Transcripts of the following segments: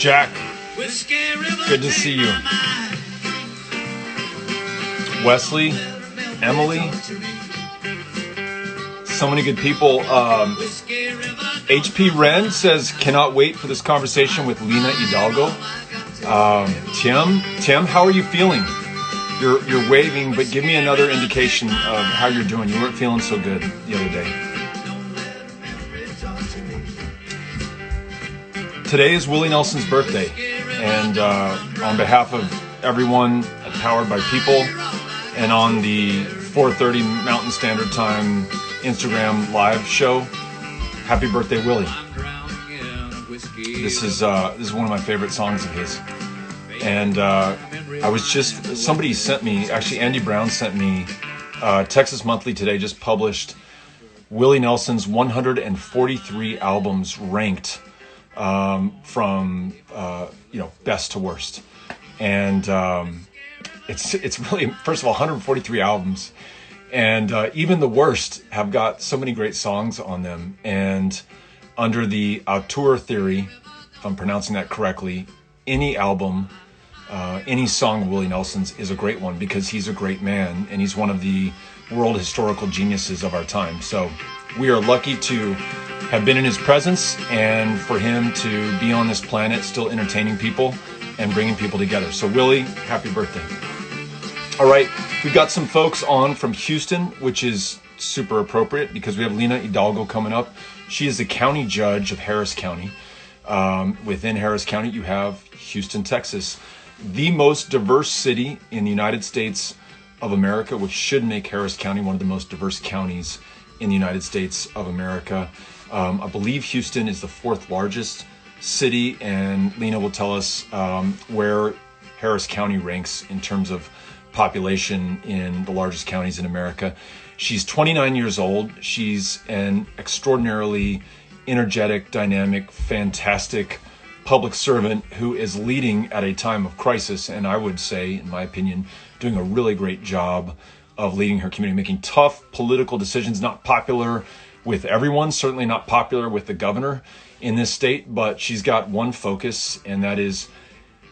Jack, good to see you. Wesley, Emily, so many good people. HP Ren says, cannot wait for this conversation with Lina Hidalgo. Tim, how are you feeling? You're waving, but give me another indication of how you're doing. You weren't feeling so good the other day. Today is Willie Nelson's birthday, and on behalf of everyone at Powered by People and on the 4:30 Mountain Standard Time Instagram live show, happy birthday, Willie. This is one of my favorite songs of his. And somebody sent me, actually Andy Brown sent me, Texas Monthly today just published Willie Nelson's 143 albums ranked from best to worst. And it's really, first of all, 143 albums. And even the worst have got so many great songs on them. And under the auteur theory, if I'm pronouncing that correctly, any album, any song of Willie Nelson's is a great one because he's a great man and he's one of the world historical geniuses of our time. So we are lucky to have been in his presence and for him to be on this planet still entertaining people and bringing people together. So Willie, happy birthday. All right, we've got some folks on from Houston, which is super appropriate because we have Lina Hidalgo coming up. She is the county judge of Harris County. Within Harris County, you have Houston, Texas, the most diverse city in the United States of America, which should make Harris County one of the most diverse counties in the United States of America. I believe Houston is the fourth largest city, and Lina will tell us where Harris County ranks in terms of population in the largest counties in America. She's 29 years old. She's an extraordinarily energetic, dynamic, fantastic public servant who is leading at a time of crisis, and I would say, in my opinion, doing a really great job of leading her community, making tough political decisions, not popular with everyone, certainly not popular with the governor in this state, but she's got one focus, and that is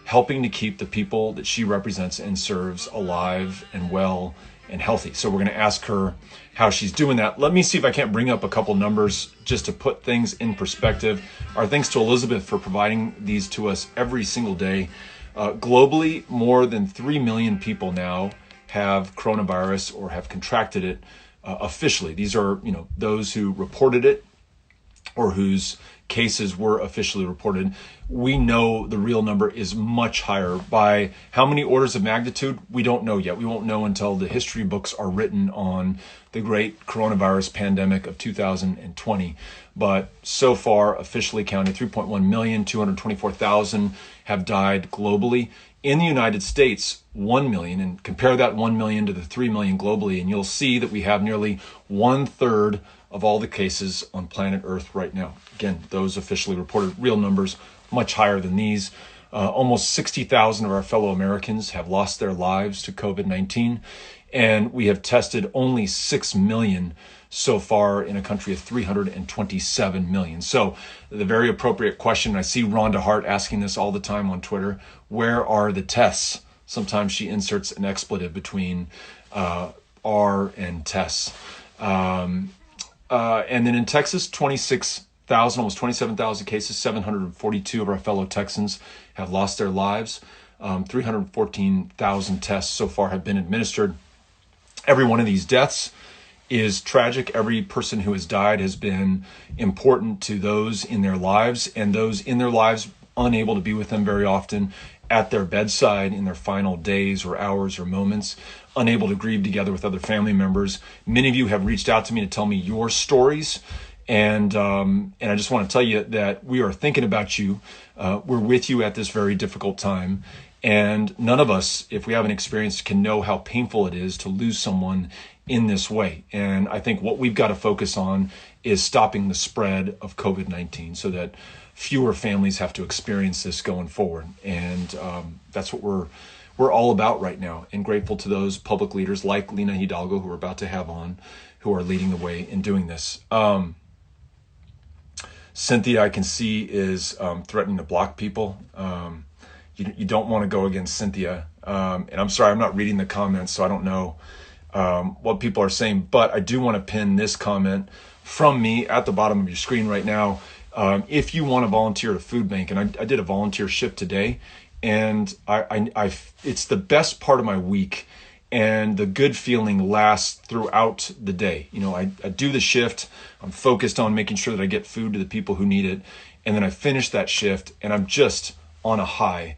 helping to keep the people that she represents and serves alive and well and healthy. So we're going to ask her how she's doing that. Let me see if I can't bring up a couple numbers just to put things in perspective. Our thanks to Elizabeth for providing these to us every single day. Globally, more than 3 million people now have coronavirus or have contracted it officially. These are, those who reported it or whose cases were officially reported. We know the real number is much higher. By how many orders of magnitude, we don't know yet. We won't know until the history books are written on the great coronavirus pandemic of 2020. But so far, officially counted, 3.1 million, 224,000 have died globally. In the United States, 1 million, and compare that 1 million to the 3 million globally, and you'll see that we have nearly 1/3 of all the cases on planet Earth right now. Again, those officially reported, real numbers much higher than these. Almost 60,000 of our fellow Americans have lost their lives to COVID-19, and we have tested only 6 million so far in a country of 327 million. So the very appropriate question, I see Rhonda Hart asking this all the time on Twitter, where are the tests? Sometimes she inserts an expletive between R and tests. And then in Texas, 26,000, almost 27,000 cases, 742 of our fellow Texans have lost their lives. 314,000 tests so far have been administered. Every one of these deaths is tragic. Every person who has died has been important to those in their lives, and those in their lives unable to be with them very often at their bedside in their final days or hours or moments, unable to grieve together with other family members. Many of you have reached out to me to tell me your stories, and I just want to tell you that we are thinking about you. We're with you at this very difficult time, and none of us, if we haven't experienced, can know how painful it is to lose someone in this way. And I think what we've got to focus on is stopping the spread of COVID-19 so that fewer families have to experience this going forward. And that's what we're all about right now, and grateful to those public leaders like Lina Hidalgo, who we're about to have on, who are leading the way in doing this. Cynthia, I can see, is threatening to block people. You don't want to go against Cynthia. And I'm sorry, I'm not reading the comments, so I don't know what people are saying. But I do want to pin this comment from me at the bottom of your screen right now. If you want to volunteer at a food bank, and I did a volunteer shift today, and it's the best part of my week, and the good feeling lasts throughout the day. You know, I do the shift, I'm focused on making sure that I get food to the people who need it, and then I finish that shift, and I'm just on a high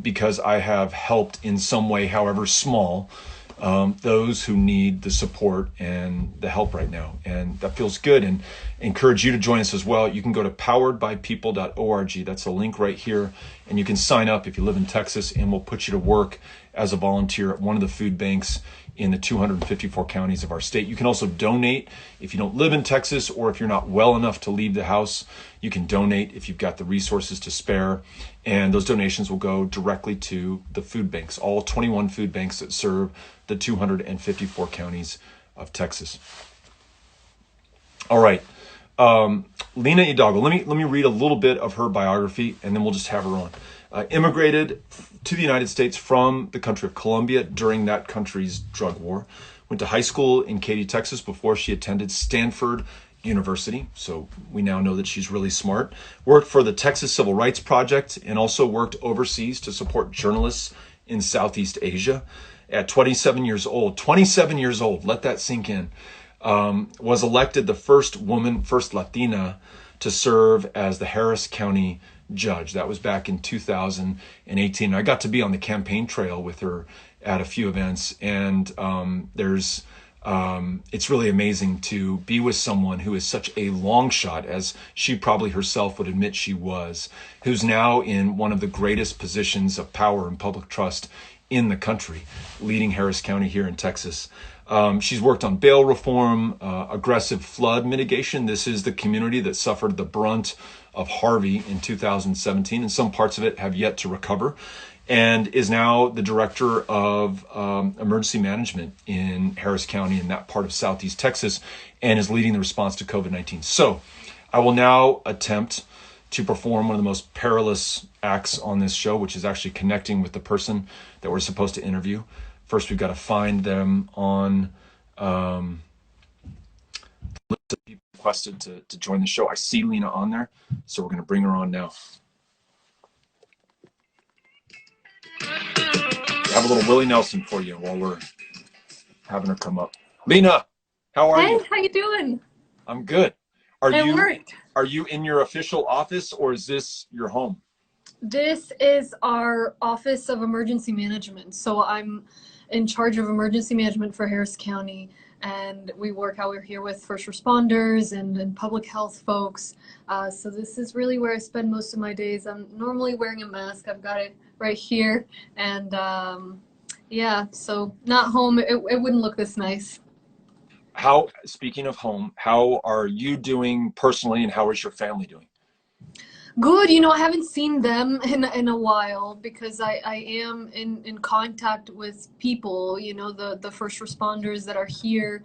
because I have helped in some way, however small, those who need the support and the help right now. And that feels good, and encourage you to join us as well. You can go to poweredbypeople.org. That's a link right here. And you can sign up if you live in Texas, and we'll put you to work as a volunteer at one of the food banks in the 254 counties of our state. You can also donate if you don't live in Texas, or if you're not well enough to leave the house. You can donate if you've got the resources to spare, and those donations will go directly to the food banks, all 21 food banks that serve the 254 counties of Texas. All right, Lina Hidalgo. Let me read a little bit of her biography, and then we'll just have her on. Immigrated to the United States from the country of Colombia during that country's drug war. Went to high school in Katy, Texas before she attended Stanford University. So we now know that she's really smart. Worked for the Texas Civil Rights Project, and also worked overseas to support journalists in Southeast Asia. At 27 years old, let that sink in, was elected the first Latina to serve as the Harris County Judge. That was back in 2018. I got to be on the campaign trail with her at a few events, and it's really amazing to be with someone who is such a long shot, as she probably herself would admit she was, who's now in one of the greatest positions of power and public trust in the country, leading Harris County here in Texas. She's worked on bail reform, aggressive flood mitigation. This is the community that suffered the brunt of Harvey in 2017, and some parts of it have yet to recover, and is now the director of emergency management in Harris County in that part of Southeast Texas, and is leading the response to COVID-19. So I will now attempt to perform one of the most perilous acts on this show, which is actually connecting with the person that we're supposed to interview. First, we've got to find them on the list of people requested to join the show. I see Lina on there, so we're going to bring her on now. I have a little Willie Nelson for you while we're having her come up. Lina, how are you? Hey, how you doing? I'm good. Are you in your official office, or is this your home? This is our Office of Emergency Management. So I'm in charge of emergency management for Harris County, and we work out here with first responders and public health folks. So this is really where I spend most of my days. I'm normally wearing a mask. I've got it right here, and yeah, so not home. It wouldn't look this nice. Speaking of home, how are you doing personally, and how is your family doing? Good. You know, I haven't seen them in a while, because I am in contact with people, you know, the first responders that are here.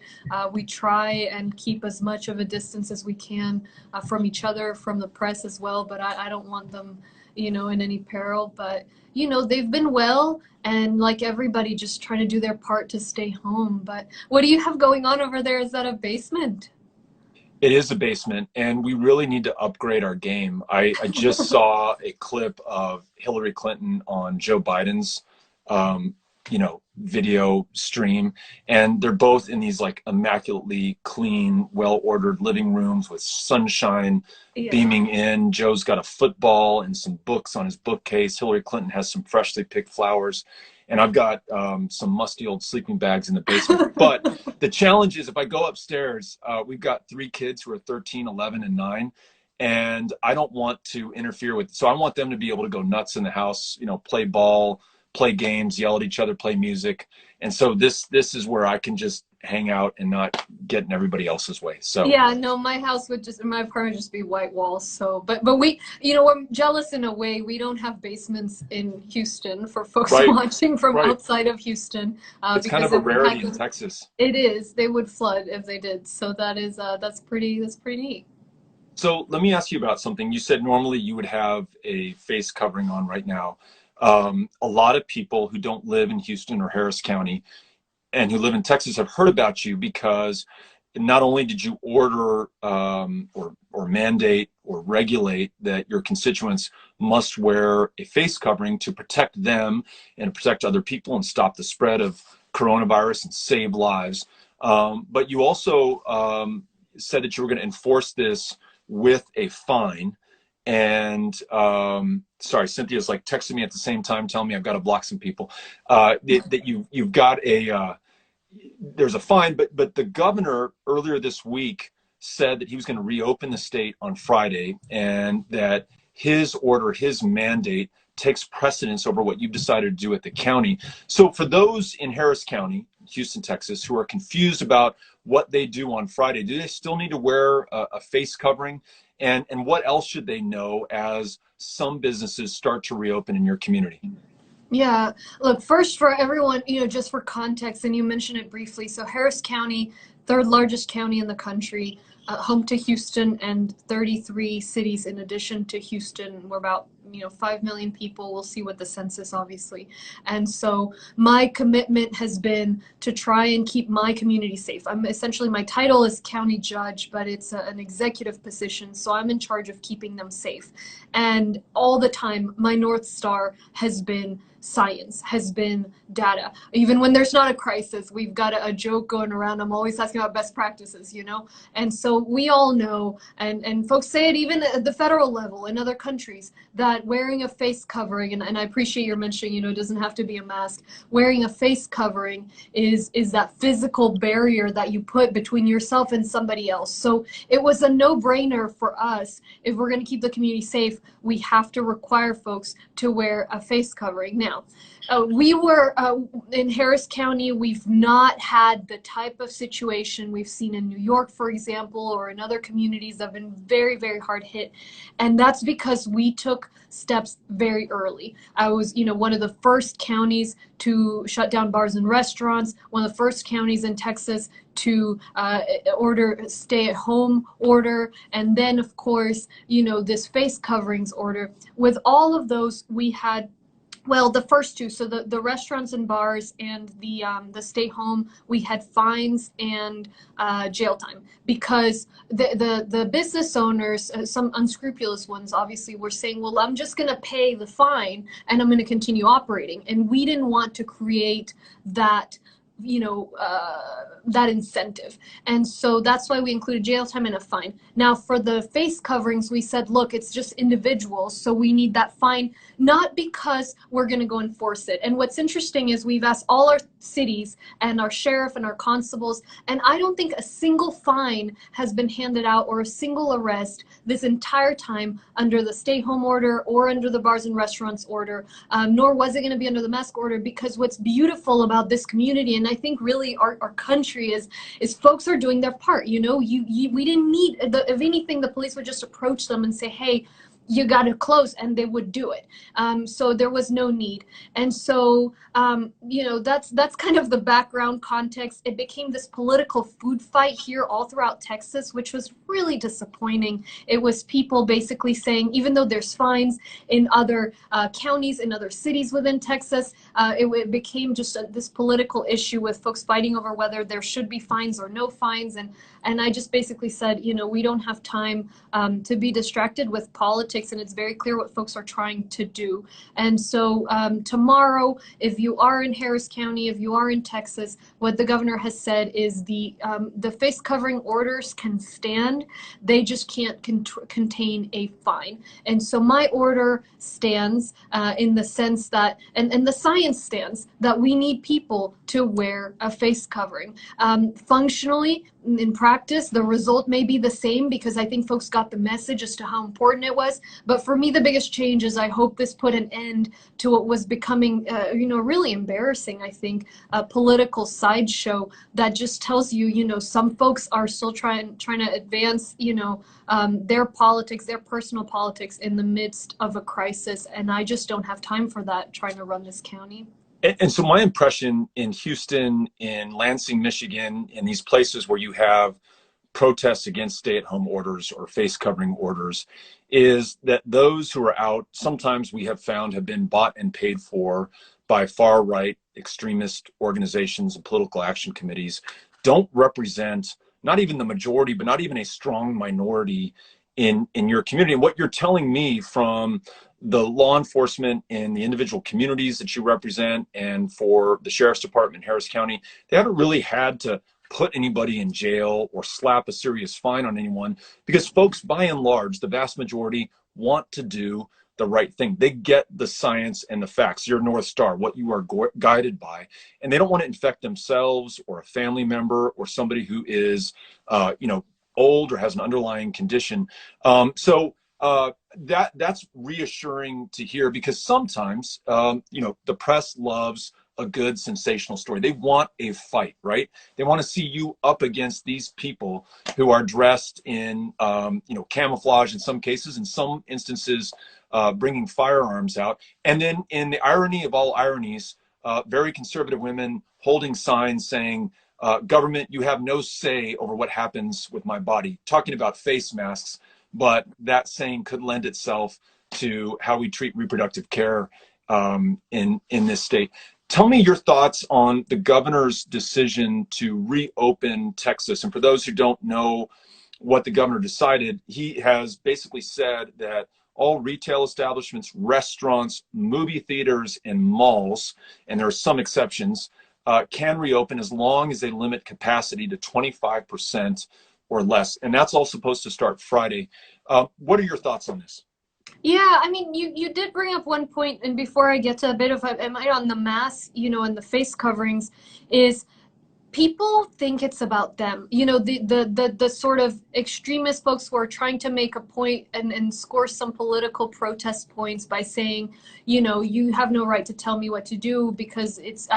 We try and keep as much of a distance as we can from each other, from the press as well, but I don't want them, you know, in any peril. But, you know, they've been well, and like everybody, just trying to do their part to stay home. But what do you have going on over there? Is that a basement? It is a basement, and we really need to upgrade our game. I just saw a clip of Hillary Clinton on Joe Biden's, video stream, and they're both in these like immaculately clean, well-ordered living rooms with sunshine beaming in. Joe's got a football and some books on his bookcase. Hillary Clinton has some freshly picked flowers. And I've got some musty old sleeping bags in the basement. But the challenge is, if I go upstairs, we've got 3 kids who are 13, 11, and 9. And I don't want to interfere with, so I want them to be able to go nuts in the house, you know, play ball, play games, yell at each other, play music. And so this is where I can just hang out and not get in everybody else's way. So yeah, no, my apartment would just be white walls. So but we, you know, we're jealous in a way. We don't have basements in Houston for folks watching from outside of Houston. It's kind of a rarity in Texas. It is. They would flood if they did. So that is that's pretty neat. So let me ask you about something. You said normally you would have a face covering on right now. A lot of people who don't live in Houston or Harris County and who live in Texas have heard about you because not only did you order or mandate or regulate that your constituents must wear a face covering to protect them and protect other people and stop the spread of coronavirus and save lives, but you also said that you were going to enforce this with a fine. And sorry, Cynthia's like texting me at the same time, telling me I've got to block some people. That you've got there's a fine, but the governor earlier this week said that he was going to reopen the state on Friday, and that his order, his mandate, takes precedence over what you've decided to do at the county. So for those in Harris County, Houston, Texas, who are confused about what they do on Friday, do they still need to wear a face covering? And what else should they know as some businesses start to reopen in your community? Yeah, look, first for everyone, just for context, and you mentioned it briefly. So Harris County, third largest county in the country, home to Houston and 33 cities in addition to Houston. We're about 5 million people. We'll see what the census, obviously. And so my commitment has been to try and keep my community safe. I'm essentially, my title is county judge, but it's an executive position. So I'm in charge of keeping them safe. And all the time, my North Star has been science, has been data. Even when there's not a crisis, we've got a joke going around. I'm always asking about best practices, And so we all know, and folks say it even at the federal level in other countries, that wearing a face covering, and I appreciate your mentioning, it doesn't have to be a mask. Wearing a face covering is that physical barrier that you put between yourself and somebody else. So it was a no-brainer for us. If we're going to keep the community safe, we have to require folks to wear a face covering. Now, we were in Harris County, we've not had the type of situation we've seen in New York, for example, or in other communities that have been very, very hard hit. And that's because we took steps very early. I was, one of the first counties to shut down bars and restaurants, one of the first counties in Texas to order stay-at-home order, and then, of course, this face coverings order. With all of those, we had, well, the first two, so the restaurants and bars and the stay home, we had fines and jail time, because the business owners, some unscrupulous ones, obviously were saying, well, I'm just going to pay the fine and I'm going to continue operating. And we didn't want to create that that incentive. And so that's why we included jail time and a fine. Now for the face coverings, we said, look, it's just individuals, so we need that fine, not because we're going to go enforce it. And what's interesting is we've asked all our cities and our sheriff and our constables, and I don't think a single fine has been handed out or a single arrest this entire time under the stay home order or under the bars and restaurants order, nor was it going to be under the mask order, because what's beautiful about this community, and I think really our country, is folks are doing their part. We didn't need, if anything, the police would just approach them and say, hey, you got to close, and they would do it. So there was no need. And so, that's kind of the background context. It became this political food fight here all throughout Texas, which was really disappointing. It was people basically saying, even though there's fines in other counties, in other cities within Texas, it became just this political issue with folks fighting over whether there should be fines or no fines. And I just basically said, we don't have time to be distracted with politics, and it's very clear what folks are trying to do. And so tomorrow, if you are in Harris County, if you are in Texas, what the governor has said is the face covering orders can stand. They just can't contain a fine. And so my order stands in the sense that, and the science stands, that we need people to wear a face covering. Functionally, in practice, the result may be the same, because I think folks got the message as to how important it was. But for me, the biggest change is I hope this put an end to what was becoming, really embarrassing, I think, a political sideshow that just tells you, some folks are still trying to advance, their politics, their personal politics in the midst of a crisis. And I just don't have time for that, trying to run this county. And so my impression in Houston, in Lansing, Michigan, in these places where you have protests against stay-at-home orders or face covering orders is that those who are out, sometimes we have found, have been bought and paid for by far-right extremist organizations and political action committees, don't represent not even the majority, but not even a strong minority in your community. And what you're telling me from the law enforcement in the individual communities that you represent and for the Sheriff's Department in Harris County, they haven't really had to put anybody in jail or slap a serious fine on anyone, because folks, by and large, the vast majority want to do the right thing. They get the science and the facts, your North Star, what you are guided by, and they don't want to infect themselves or a family member or somebody who is, old or has an underlying condition. That's reassuring to hear, because sometimes, the press loves a good sensational story. They want a fight, right? They want to see you up against these people who are dressed in, camouflage in some cases, in some instances, bringing firearms out. And then in the irony of all ironies, very conservative women holding signs saying, government, you have no say over what happens with my body, talking about face masks, but that saying could lend itself to how we treat reproductive care in this state. Tell me your thoughts on the governor's decision to reopen Texas. And for those who don't know what the governor decided, he has basically said that all retail establishments, restaurants, movie theaters, and malls, and there are some exceptions, can reopen as long as they limit capacity to 25% or less. And that's all supposed to start Friday. What are your thoughts on this? Yeah, I mean, you did bring up one point, and before I get to a bit of on the mask, and the face coverings, is people think it's about them. The sort of extremist folks who are trying to make a point and score some political protest points by saying, you have no right to tell me what to do because it's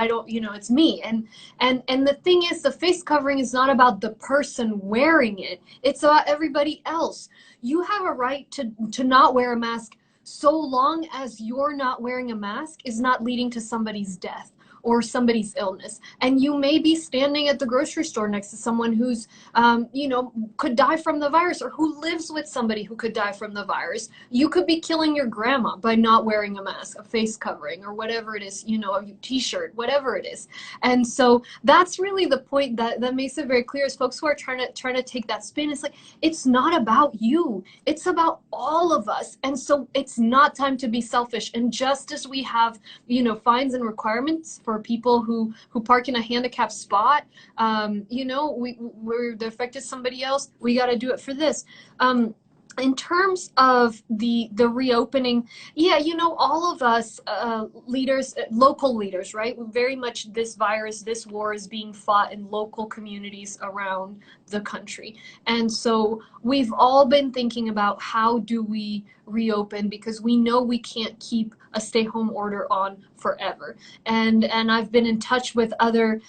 me. And the thing is, the face covering is not about the person wearing it. It's about everybody else. You have a right to not wear a mask so long as you're not wearing a mask is not leading to somebody's death or somebody's illness. And you may be standing at the grocery store next to someone who's, could die from the virus, or who lives with somebody who could die from the virus. You could be killing your grandma by not wearing a mask, a face covering, or whatever it is, a t-shirt, whatever it is. And so that's really the point that makes it very clear, is folks who are trying to take that spin. It's like, it's not about you. It's about all of us. And so it's not time to be selfish. And just as we have, fines and requirements for people who park in a handicapped spot, we're affected somebody else, we got to do it for this. In terms of the reopening, all of us leaders, local leaders, right? Very much this war is being fought in local communities around the country. And so we've all been thinking about, how do we reopen, because we know we can't keep a stay-home order on forever. And I've been in touch with other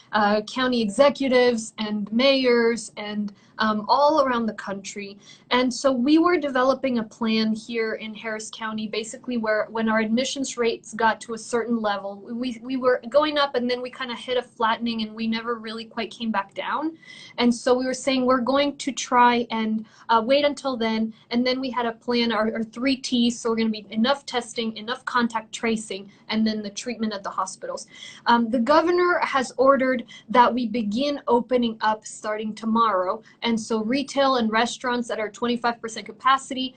county executives and mayors and all around the country. And so we were developing a plan here in Harris County, basically where when our admissions rates got to a certain level, we were going up, and then we kind of hit a flattening, and we never really quite came back down. And so we were saying we're going to try and wait until then. And then we had a plan, our 3 T's. So we're going to be enough testing, enough contact tracing, and then the treatment at the hospitals. The governor has ordered that we begin opening up starting tomorrow. And so retail and restaurants that are 25% capacity,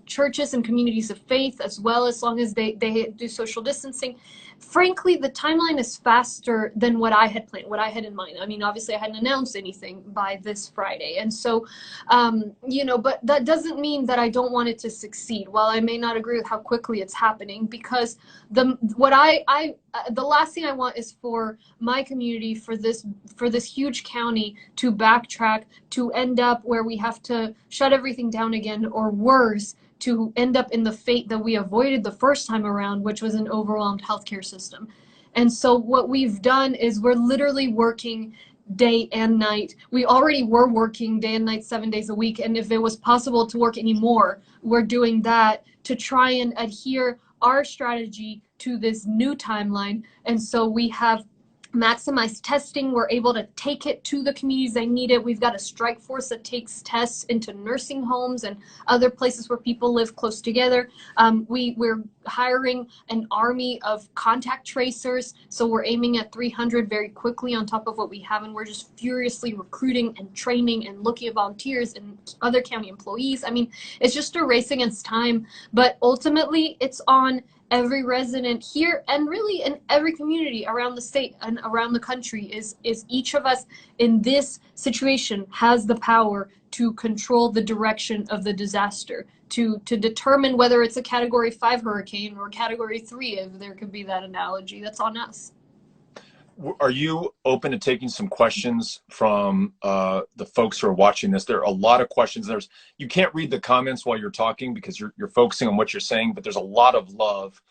churches and communities of faith, as long as they do social distancing. Frankly, the timeline is faster than what I had planned, what I had in mind. I mean, obviously I hadn't announced anything by this Friday. And so, but that doesn't mean that I don't want it to succeed. While I may not agree with how quickly it's happening, because the last thing I want is for my community, for this huge county to backtrack, to end up where we have to shut everything down again, or worse, to end up in the fate that we avoided the first time around, which was an overwhelmed healthcare system. And so what we've done is we're literally working day and night. We already were working day and night 7 days a week. And if it was possible to work any more, we're doing that to try and adhere our strategy to this new timeline. And so we have maximize testing. We're able to take it to the communities that need it. We've got a strike force that takes tests into nursing homes and other places where people live close together. We're hiring an army of contact tracers, so we're aiming at 300 very quickly on top of what we have, and we're just furiously recruiting and training and looking at volunteers and other county employees. I mean, it's just a race against time, but ultimately it's on every resident here and really in every community around the state and around the country. Is each of us in this situation has the power to control the direction of the disaster, to determine whether it's a Category 5 hurricane or Category 3, if there could be that analogy. That's on us. Are you open to taking some questions from the folks who are watching this? There are a lot of questions. You can't read the comments while you're talking because you're focusing on what you're saying, but there's a lot of love.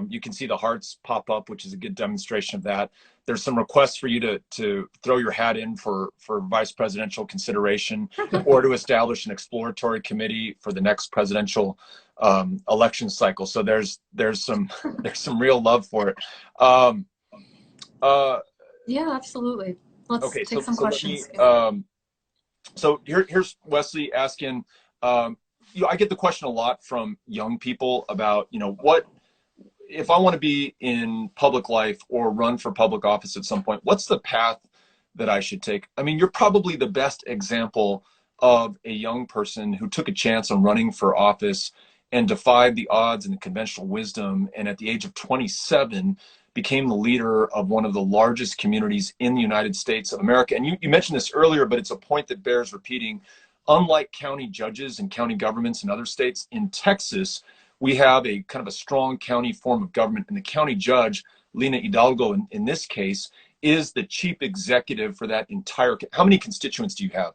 You can see the hearts pop up, which is a good demonstration of that. There's some requests for you to throw your hat in for vice presidential consideration or to establish an exploratory committee for the next presidential election cycle. So there's some real love for it. Yeah, absolutely. Let's okay, take some questions. So here's Wesley asking, I get the question a lot from young people about, what if I want to be in public life or run for public office at some point, what's the path that I should take? I mean, you're probably the best example of a young person who took a chance on running for office and defied the odds and the conventional wisdom, and at the age of 27 became the leader of one of the largest communities in the United States of America. And you mentioned this earlier, but it's a point that bears repeating. Unlike county judges and county governments in other states, in Texas, we have a kind of a strong county form of government, and the county judge, Lina Hidalgo, in this case, is the chief executive for that entire. How many constituents do you have?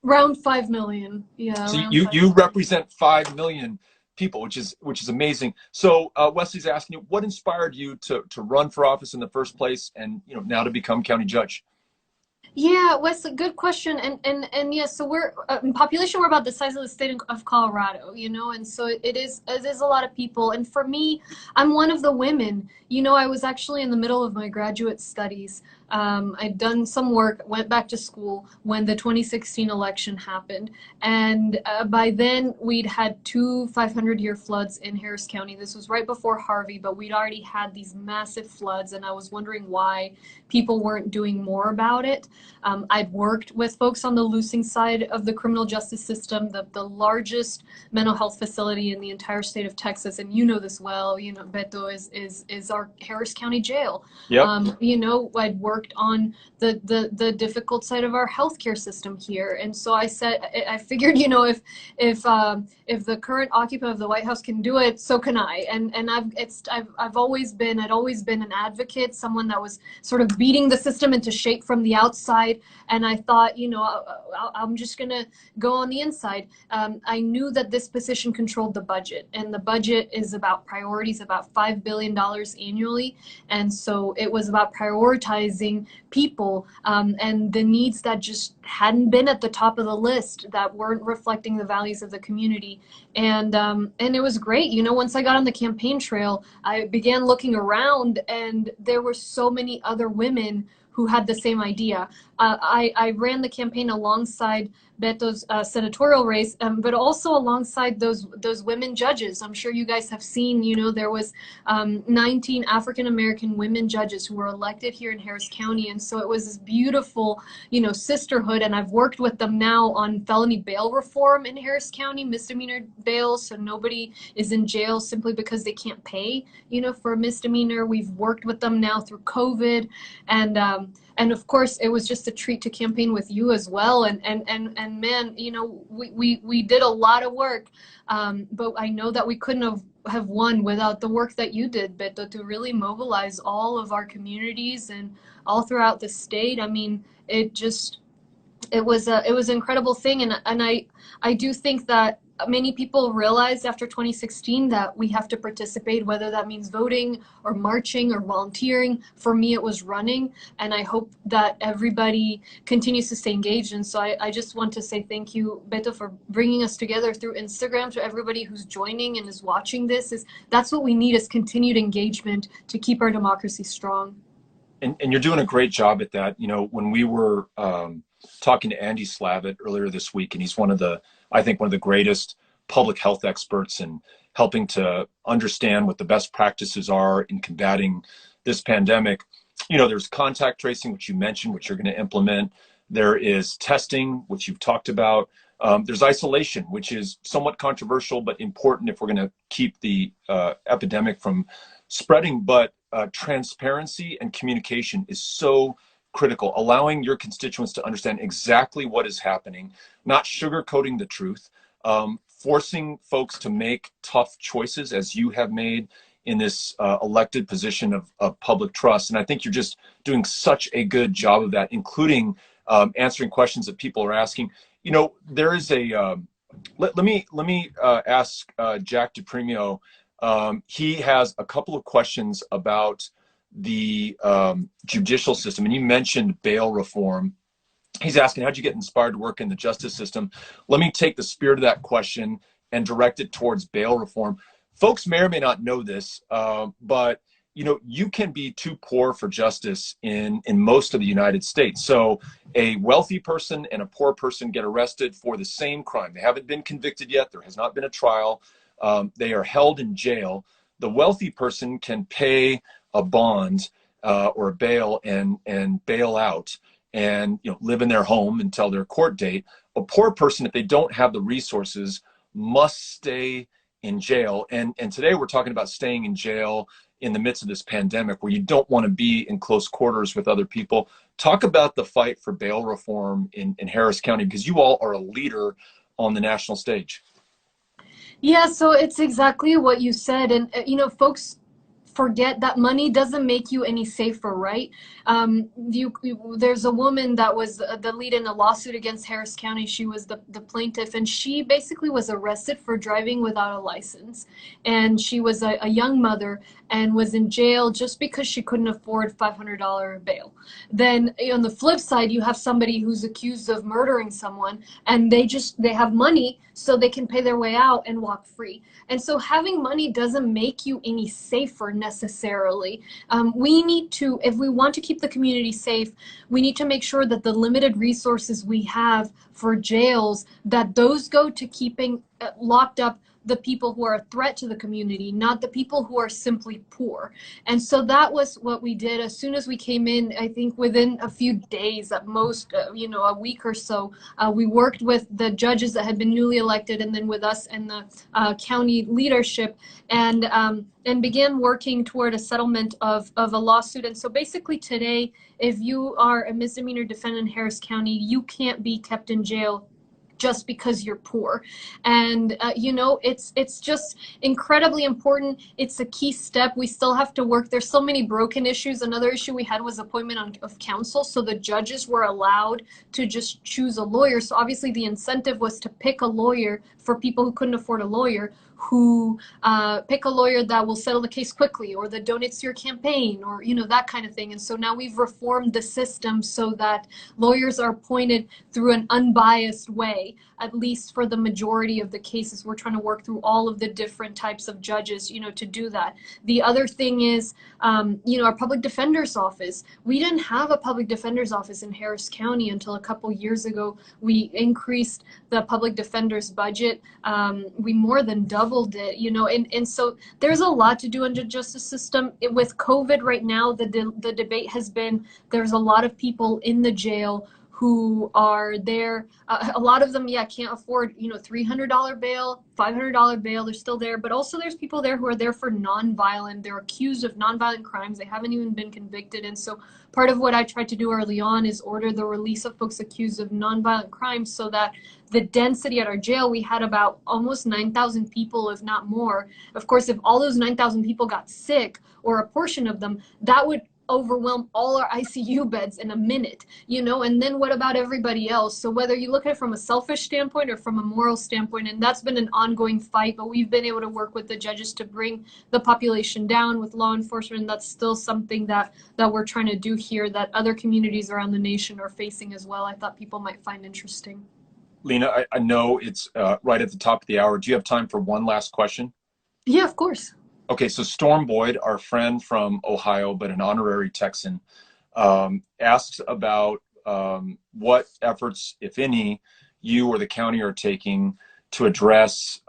Around 5 million. Yeah. So you represent 5 million people, which is amazing. So Wesley's asking you, what inspired you to run for office in the first place, and now to become county judge? Yeah, Wesley, good question. And yes, so we're in population, we're about the size of the state of Colorado, and so it is a lot of people. And for me, I'm one of the women. I was actually in the middle of my graduate studies. I'd done some work, went back to school when the 2016 election happened. And by then, we'd had 2 500-year floods in Harris County. This was right before Harvey, but we'd already had these massive floods, and I was wondering why people weren't doing more about it. I'd worked with folks on the loosing side of the criminal justice system, the largest mental health facility in the entire state of Texas, and this well. Beto is our Harris County jail. Yep. I'd worked on the difficult side of our healthcare system here, and so I figured, if the current occupant of the White House can do it, so can I. And I'd always been an advocate, someone that was sort of beating the system into shape from the outside. And I thought, I'm just gonna go on the inside. I knew that this position controlled the budget, and the budget is about priorities, about $5 billion annually. And so it was about prioritizing people and the needs that just hadn't been at the top of the list, that weren't reflecting the values of the community. And it was great. Once I got on the campaign trail, I began looking around, and there were so many other women who had the same idea. I ran the campaign alongside Beto's senatorial race, but also alongside those women judges. I'm sure you guys have seen, there was 19 African-American women judges who were elected here in Harris County. And so it was this beautiful, sisterhood. And I've worked with them now on felony bail reform in Harris County, misdemeanor bail. So nobody is in jail simply because they can't pay, for a misdemeanor. We've worked with them now through COVID. And of course, it was just a treat to campaign with you as well. And man, we did a lot of work, but I know that we couldn't have won without the work that you did, Beto, to really mobilize all of our communities and all throughout the state. I mean, it was an incredible thing, and I do think that many people realized after 2016 that we have to participate, whether that means voting or marching or volunteering. For me, it was running, and I hope that everybody continues to stay engaged. And so I just want to say thank you, Beto, for bringing us together through Instagram. To everybody who's joining and is watching this, that's what we need, is continued engagement to keep our democracy strong. and you're doing a great job at that. You know, when we were talking to Andy Slavitt earlier this week, and he's I think one of the greatest public health experts in helping to understand what the best practices are in combating this pandemic. You know, there's contact tracing, which you mentioned, which you're going to implement. There is testing, which you've talked about. There's isolation, which is somewhat controversial, but important if we're going to keep the epidemic from spreading. But transparency and communication is so critical, allowing your constituents to understand exactly what is happening, not sugarcoating the truth, forcing folks to make tough choices as you have made in this elected position of public trust. And I think you're just doing such a good job of that, including answering questions that people are asking. You know, there is let me ask Jack DiPrimo. He has a couple of questions about the judicial system, and you mentioned bail reform. He's asking, how'd you get inspired to work in the justice system? Let me take the spirit of that question and direct it towards bail reform. Folks may or may not know this, but you know, you can be too poor for justice in most of the United States. So a wealthy person and a poor person get arrested for the same crime. They haven't been convicted yet. There has not been a trial. They are held in jail. The wealthy person can pay a bond or a bail and bail out and, you know, live in their home until their court date. A poor person, if they don't have the resources, must stay in jail. And today we're talking about staying in jail in the midst of this pandemic where you don't want to be in close quarters with other people. Talk about the fight for bail reform in Harris County, because you all are a leader on the national stage. Yeah, so it's exactly what you said. And, you know, folks forget that money doesn't make you any safer, right? There's a woman that was the lead in a lawsuit against Harris County. She was the plaintiff, and she basically was arrested for driving without a license. And she was a young mother and was in jail just because she couldn't afford $500 bail. Then on the flip side, you have somebody who's accused of murdering someone, and they have money so they can pay their way out and walk free. And so having money doesn't make you any safer necessarily. We need to, if we want to keep the community safe, we need to make sure that the limited resources we have for jails, that those go to keeping locked up the people who are a threat to the community, not the people who are simply poor. And so that was what we did. As soon as we came in, I think within a few days at most, you know, a week or so, we worked with the judges that had been newly elected, and then with us and the county leadership, and began working toward a settlement of a lawsuit. And so basically today, if you are a misdemeanor defendant in Harris County, you can't be kept in jail just because you're poor. And you know, it's just incredibly important. It's a key step. We still have to work. There's so many broken issues. Another issue we had was appointment of counsel. So the judges were allowed to just choose a lawyer. So obviously the incentive was to pick a lawyer for people who couldn't afford a lawyer, who pick a lawyer that will settle the case quickly, or that donates to your campaign, or, you know, that kind of thing. And so now we've reformed the system so that lawyers are appointed through an unbiased way, at least for the majority of the cases. We're trying to work through all of the different types of judges, you know, to do that. The other thing is, you know, our public defender's office. We didn't have a public defender's office in Harris County until a couple years ago. We increased the public defender's budget. We more than doubled it, you know, and so there's a lot to do in the justice system. With COVID right now, the debate has been, there's a lot of people in the jail who are there. A lot of them, yeah, can't afford, you know, $300 bail, $500 bail. They're still there. But also there's people there who are there for nonviolent. They're accused of nonviolent crimes. They haven't even been convicted. And so part of what I tried to do early on is order the release of folks accused of nonviolent crimes, so that the density at our jail, we had about almost 9,000 people, if not more. Of course, if all those 9,000 people got sick, or a portion of them, that would overwhelm all our ICU beds in a minute, you know. And then what about everybody else? So whether you look at it from a selfish standpoint or from a moral standpoint, and that's been an ongoing fight, but we've been able to work with the judges to bring the population down with law enforcement. And that's still something that we're trying to do here, that other communities around the nation are facing as well. I thought people might find interesting. Lina, I know it's right at the top of the hour. Do you have time for one last question? Yeah, of course. Okay, so Storm Boyd, our friend from Ohio, but an honorary Texan, asks about what efforts, if any, you or the county are taking to address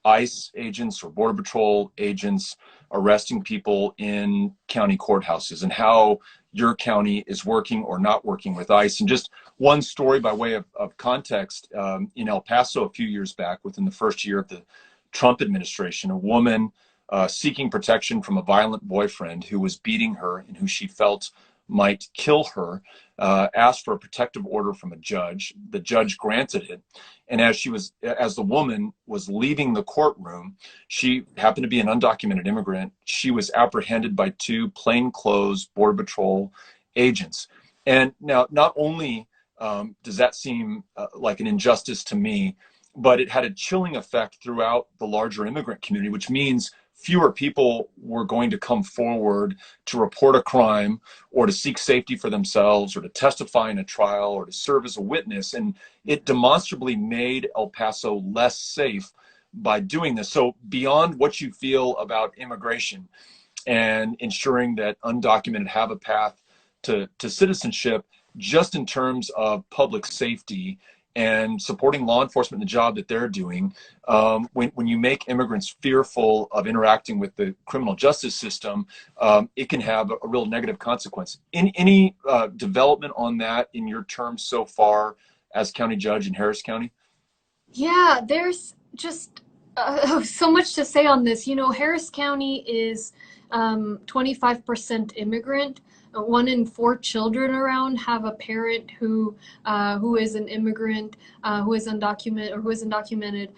ICE agents or Border Patrol agents arresting people in county courthouses, and how your county is working or not working with ICE. And just one story by way of context, in El Paso a few years back, within the first year of the Trump administration, a woman seeking protection from a violent boyfriend who was beating her and who she felt might kill her, asked for a protective order from a judge. The judge granted it. And as the woman was leaving the courtroom, she happened to be an undocumented immigrant. She was apprehended by two plainclothes Border Patrol agents. And now, not only does that seem like an injustice to me, but it had a chilling effect throughout the larger immigrant community, which means fewer people were going to come forward to report a crime or to seek safety for themselves or to testify in a trial or to serve as a witness. And it demonstrably made El Paso less safe by doing this. So beyond what you feel about immigration and ensuring that undocumented have a path to citizenship, just in terms of public safety and supporting law enforcement in the job that they're doing, when you make immigrants fearful of interacting with the criminal justice system, it can have a real negative consequence. Any development on that in your terms so far as county judge in Harris County? Yeah, there's just so much to say on this. You know, Harris County is 25% immigrant. 1 in 4 children around have a parent who is an immigrant, who is undocumented.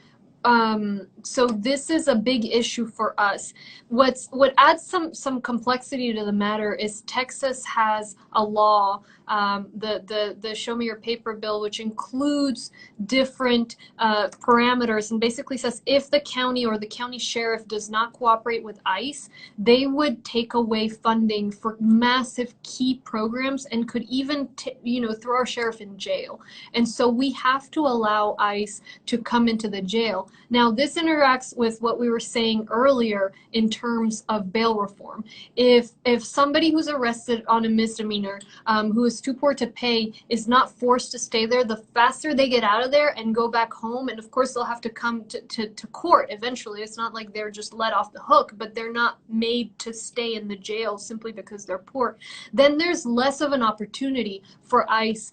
So this is a big issue for us. What adds some complexity to the matter is Texas has a law, the Show Me Your Paper bill, which includes different parameters and basically says if the county or the county sheriff does not cooperate with ICE, they would take away funding for massive key programs and could even throw our sheriff in jail. And so we have to allow ICE to come into the jail. Now, this interacts with what we were saying earlier in terms of bail reform. If somebody who's arrested on a misdemeanor, who is too poor to pay, is not forced to stay there, the faster they get out of there and go back home, and of course they'll have to come to court eventually. It's not like they're just let off the hook, but they're not made to stay in the jail simply because they're poor. Then there's less of an opportunity for ICE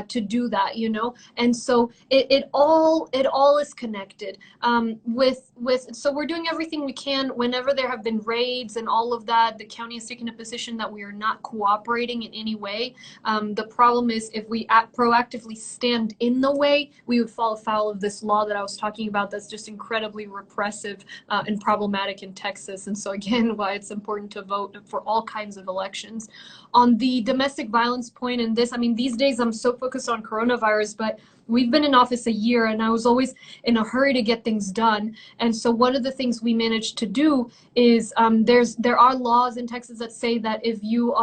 to do that, And so it all is connected. So we're doing everything we can. Whenever there have been raids and all of that, the county has taken a position that we are not cooperating in any way. The problem is if we proactively stand in the way, we would fall afoul of this law that I was talking about that's just incredibly repressive and problematic in Texas. And so again, why it's important to vote for all kinds of elections. On the domestic violence point, and this, I mean, these days I'm so focused on coronavirus, but we've been in office a year and I was always in a hurry to get things done. And so one of the things we managed to do is there are laws in Texas that say that if you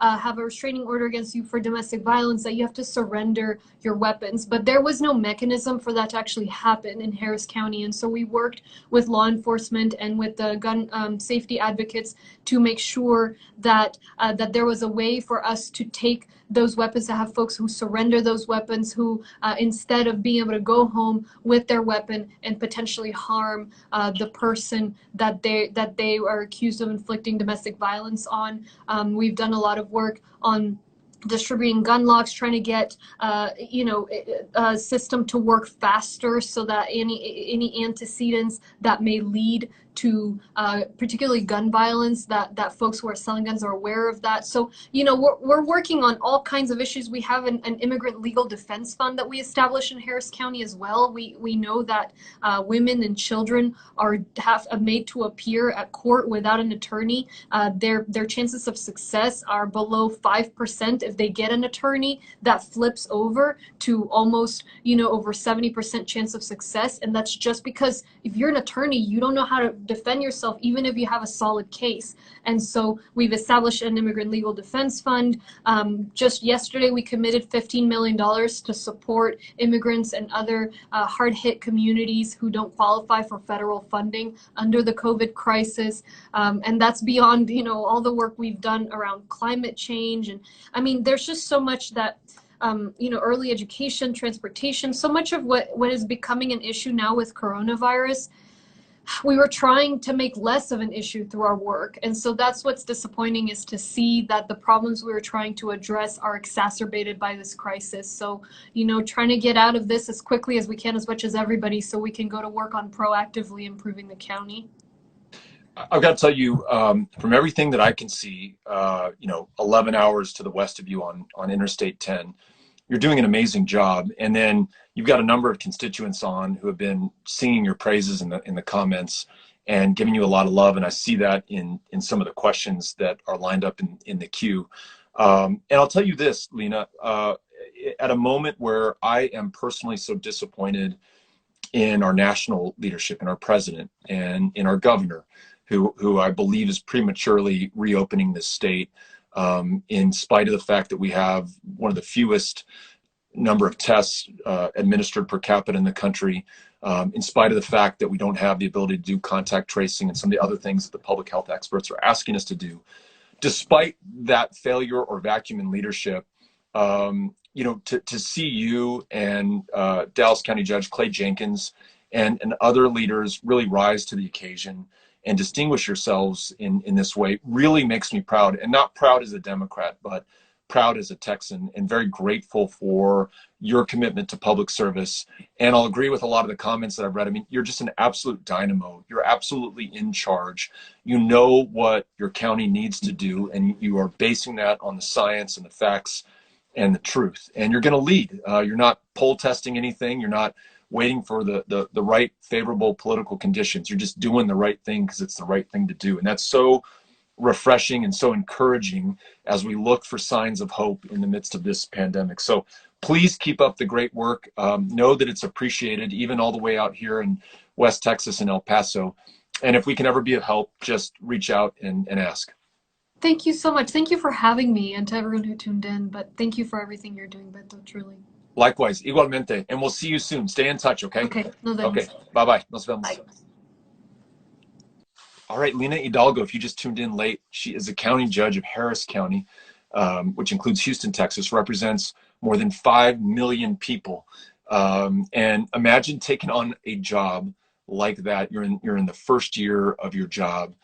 have a restraining order against you for domestic violence, that you have to surrender your weapons. But there was no mechanism for that to actually happen in Harris County. And so we worked with law enforcement and with the gun safety advocates to make sure that there was a way for us to take those weapons, to have folks who surrender those weapons, who instead of being able to go home with their weapon and potentially harm the person that they are accused of inflicting domestic violence on. We've done a lot of work on distributing gun locks, trying to get a system to work faster so that any antecedents that may lead to particularly gun violence, that folks who are selling guns are aware of that. So, we're working on all kinds of issues. We have an immigrant legal defense fund that we established in Harris County as well. We know that women and children are made to appear at court without an attorney. Their chances of success are below 5% if they get an attorney, that flips over to almost, over 70% chance of success. And that's just because if you're an attorney, you don't know how to defend yourself, even if you have a solid case. And so we've established an immigrant legal defense fund. Just yesterday, we committed $15 million to support immigrants and other hard-hit communities who don't qualify for federal funding under the COVID crisis. And that's beyond, all the work we've done around climate change. And I mean, there's just so much that, early education, transportation, so much of what is becoming an issue now with coronavirus, we were trying to make less of an issue through our work. And so that's what's disappointing, is to see that the problems we were trying to address are exacerbated by this crisis. So, trying to get out of this as quickly as we can, as much as everybody, so we can go to work on proactively improving the county. I've got to tell you, from everything that I can see, 11 hours to the west of you on Interstate 10, you're doing an amazing job. And then you've got a number of constituents on who have been singing your praises in the comments and giving you a lot of love. And I see that in some of the questions that are lined up in the queue. And I'll tell you this, Lina, at a moment where I am personally so disappointed in our national leadership, in our president and in our governor, who I believe is prematurely reopening this state, in spite of the fact that we have one of the fewest number of tests administered per capita in the country, in spite of the fact that we don't have the ability to do contact tracing and some of the other things that the public health experts are asking us to do. Despite that failure or vacuum in leadership, to see you and Dallas County Judge Clay Jenkins and other leaders really rise to the occasion and distinguish yourselves in this way really makes me proud. And not proud as a Democrat, but proud as a Texan, and very grateful for your commitment to public service. And I'll agree with a lot of the comments that I've read. I mean, you're just an absolute dynamo. You're absolutely in charge. You know what your county needs to do, and you are basing that on the science and the facts and the truth. And you're going to lead. You're not poll testing anything. You're not waiting for the right favorable political conditions. You're just doing the right thing because it's the right thing to do. And that's so refreshing and so encouraging as we look for signs of hope in the midst of this pandemic. So please keep up the great work. Know that it's appreciated, even all the way out here in West Texas and El Paso. And if we can ever be of help, just reach out and ask. Thank you so much. Thank you for having me, and to everyone who tuned in. But thank you for everything you're doing, Beto, truly. Likewise, igualmente. And we'll see you soon. Stay in touch, okay? Okay. Nos vemos. Okay. Bye-bye. Nos vemos. Bye. All right, Lina Hidalgo, if you just tuned in late, she is a county judge of Harris County, which includes Houston, Texas, represents more than 5 million people. And imagine taking on a job like that. You're in the first year of your job,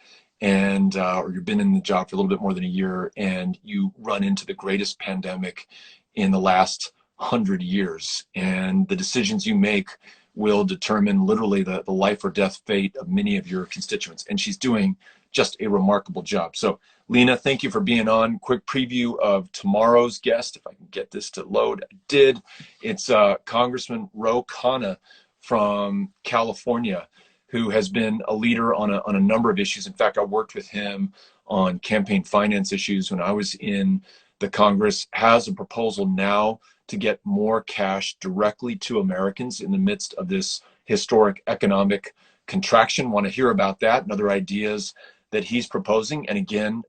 and or you've been in the job for a little bit more than a year, and you run into the greatest pandemic in the last 100 years. And the decisions you make will determine literally the life or death fate of many of your constituents. And she's doing just a remarkable job. So Lina, thank you for being on. Quick preview of tomorrow's guest, if I can get this to load. I did. It's Congressman Ro Khanna from California, who has been a leader on a number of issues. In fact, I worked with him on campaign finance issues when I was in the Congress, has a proposal now to get more cash directly to Americans in the midst of this historic economic contraction. Want to hear about that and other ideas that he's proposing. And again,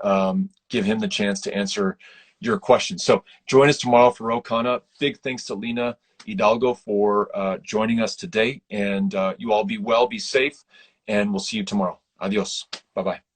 give him the chance to answer your questions. So join us tomorrow for Ro Khanna. Big thanks to Lina Hidalgo for joining us today. And you all be well, be safe, and we'll see you tomorrow. Adios. Bye-bye.